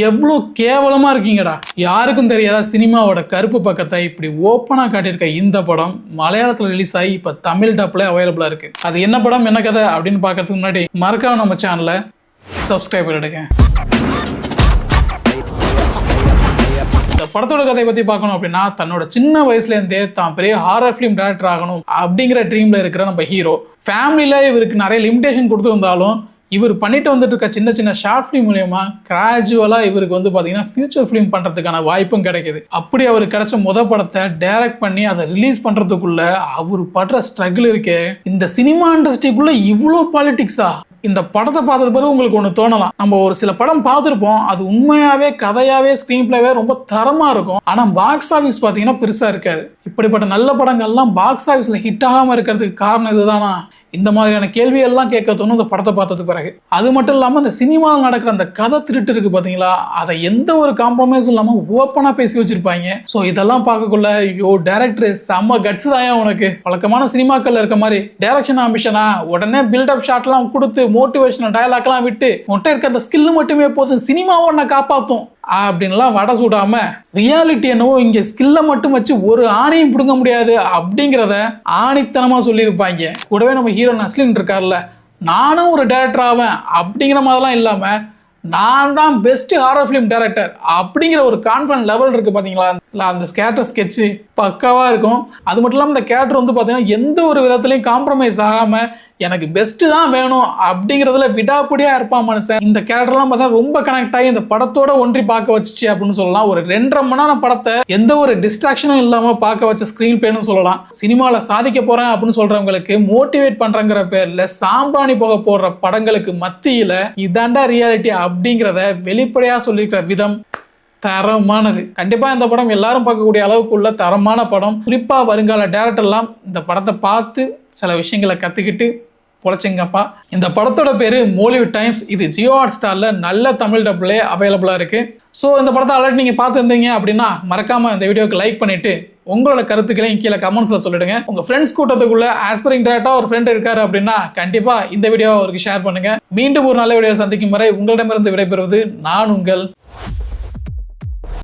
எவ்வளோ கேவலமா இருக்கீங்கடா. யாருக்கும் தெரியாத சினிமாவோட கருப்பு பக்கத்தை இப்படி ஓப்பனா காட்டியிருக்க இந்த படம் மலையாளத்தில் ரிலீஸ் ஆகி இப்ப தமிழ் டப்ல அவைலபிளா இருக்கு. அது என்ன படம் என்ன கதை அப்படின்னு பார்க்கறதுக்கு முன்னாடி மறக்காம நம்ம சேனலை சப்ஸ்கிரைப் பண்ணிடுங்க. இந்த படத்தோட கதையை பத்தி பார்க்கணும் அப்படின்னா, தன்னோட சின்ன வயசுல இருந்தே தான் பெரிய ஹாரர் ஃபிலிம் டைரக்டர் ஆகணும் அப்படிங்கிற ட்ரீம்ல இருக்கிற நம்ம ஹீரோ ஃபேமிலியில இவருக்கு நிறைய லிமிடேஷன் கொடுத்துருந்தாலும் இவர் பண்ணிட்டு வந்துட்டு இருக்க சின்ன சின்ன ஷார்ட் ஃபிலிம் மூலியமா கிராஜுவலா இவருக்கு வந்து பாத்தீங்கன்னா ஃபியூச்சர் ஃபிலிம் பண்றதுக்கான வாய்ப்பும் கிடைக்குது. அப்படி அவருக்கு கிடைச்ச படத்தை டைரக்ட் பண்ணி அதை ரிலீஸ் பண்றதுக்குள்ள அவர் படுற ஸ்ட்ரகிள் இருக்கே. இந்த சினிமா இண்டஸ்ட்ரிக்குள்ள இவ்வளோ பாலிடிக்ஸா? இந்த படத்தை பார்த்தது பிறகு உங்களுக்கு ஒன்று தோணலாம், நம்ம ஒரு சில படம் பார்த்துருப்போம், அது உண்மையாவே கதையாவே ஸ்க்ரீன் பிளேவே ரொம்ப தரமா இருக்கும், ஆனா பாக்ஸ் ஆஃபீஸ் பார்த்தீங்கன்னா பெருசா இருக்காது. இப்படிப்பட்ட நல்ல படங்கள்லாம் பாக்ஸ் ஆஃபீஸ்ல ஹிட் ஆகாம இருக்கிறதுக்கு காரணம் இதுதானா? இந்த மாதிரியான கேள்வியெல்லாம் கேட்க தோணும் இந்த படத்தை பார்த்தது பிறகு. அது மட்டும் இல்லாமல் இந்த சினிமாவில் நடக்கிற அந்த கதை திருட்டு இருக்கு பார்த்தீங்களா, அதை எந்த ஒரு காம்ப்ரமைஸும் இல்லாமல் ஓப்பனாக பேசி வச்சிருப்பாங்க. ஸோ இதெல்லாம் பார்க்கக்குள்ள ஐயோ டேரக்டர் செம்ம கட்ஸ் தாயா உனக்கு. வழக்கமான சினிமாக்கள்ல இருக்க மாதிரி டைரக்ஷன் ஆம்பிஷனா உடனே பில்டப் ஷாட்லாம் கொடுத்து மோட்டிவேஷனல் டயலாக்லாம் விட்டு உன்கிட்ட இருக்க அந்த ஸ்கில் மட்டுமே போதும் சினிமாவை உன்னை காப்பாற்றும் அப்படின்லாம் வடை சூடாம ரியாலிட்டி என்னவோ இங்க ஸ்கில்ல மட்டும் வச்சு ஒரு ஆணையும் பிடுங்க முடியாது அப்படிங்கிறத ஆணித்தனமா சொல்லியிருப்பாங்க. கூடவே நம்ம ஹீரோ நஸ்லின் இருக்கார்ல, நானும் ஒரு டைரக்டர் ஆவேன் அப்படிங்கிற மாதிரிலாம் இல்லாம நான் தான் பெஸ்ட் ஹாரர் ஃபிலிம் டைரக்டர் அப்படிங்கிற ஒரு கான்ஃபிடன்ட் லெவல் இருக்கு பாத்தீங்களா. அந்த கேரக்டர் ஸ்கெட்சு பக்காவா இருக்கும். அது மட்டும் இல்லாமல் இந்த கேரக்டர் வந்து பார்த்தீங்கன்னா எந்த ஒரு விதத்துலையும் காம்ப்ரமைஸ் ஆகாம எனக்கு பெஸ்ட் தான் வேணும் அப்படிங்கிறதுல விடாப்பிடியா இருப்பான் மனுஷன். இந்த கேரக்டர்லாம் பார்த்தா ரொம்ப கனெக்ட் ஆகி இந்த படத்தோட ஒன்றி பார்க்க வச்சுச்சு அப்படின்னு சொல்லலாம். ஒரு 2.5 மணி நேரம் படத்தை எந்த ஒரு டிஸ்ட்ராக்ஷனும் இல்லாம பார்க்க வச்ச ஸ்கிரீன் பிளேன்னு சொல்லலாம். சினிமாவில் சாதிக்க போறேன் அப்படின்னு சொல்றவங்களுக்கு மோட்டிவேட் பண்றங்கிற பேர்ல சாம்பிராணி போக போடுற படங்களுக்கு மத்தியில இதாண்டா ரியாலிட்டி அப்படிங்கிறத வெளிப்படையா சொல்லியிருக்கிற விதம் தரமானது. கண்டிப்பா இந்த படம் எல்லாரும் பார்க்கக்கூடிய அளவுக்கு உள்ள தரமான படம். குறிப்பா வருங்கால டைரக்டர்லாம் இந்த படத்தை பார்த்து சில விஷயங்களை கத்துக்கிட்டு பொழைச்சிங்கப்பா. இந்த படத்தோட பேரு மோலிவுட் டைம்ஸ். இது ஜியோ ஹாட் ஸ்டார்ல நல்ல தமிழ் டப்லே அவைலபிளா இருக்கு. ஸோ இந்த படத்தை ஆல்ரெடி நீங்க பார்த்துருந்தீங்க அப்படின்னா மறக்காம இந்த வீடியோக்கு லைக் பண்ணிட்டு உங்களோட கருத்துக்களையும் கீழே கமெண்ட்ஸ்ல சொல்லிடுங்க. உங்க ஃப்ரெண்ட்ஸ் கூட்டத்துக்குள்ள ஆஸ்பிரிங் டைரக்டா ஒரு ஃப்ரெண்ட் இருக்காரு அப்படின்னா கண்டிப்பா இந்த வீடியோ அவருக்கு ஷேர் பண்ணுங்க. மீண்டும் ஒரு நல்ல வீடியோ சந்திக்கும் வரை உங்களிடமிருந்து விடைபெறுவது நான் உங்கள்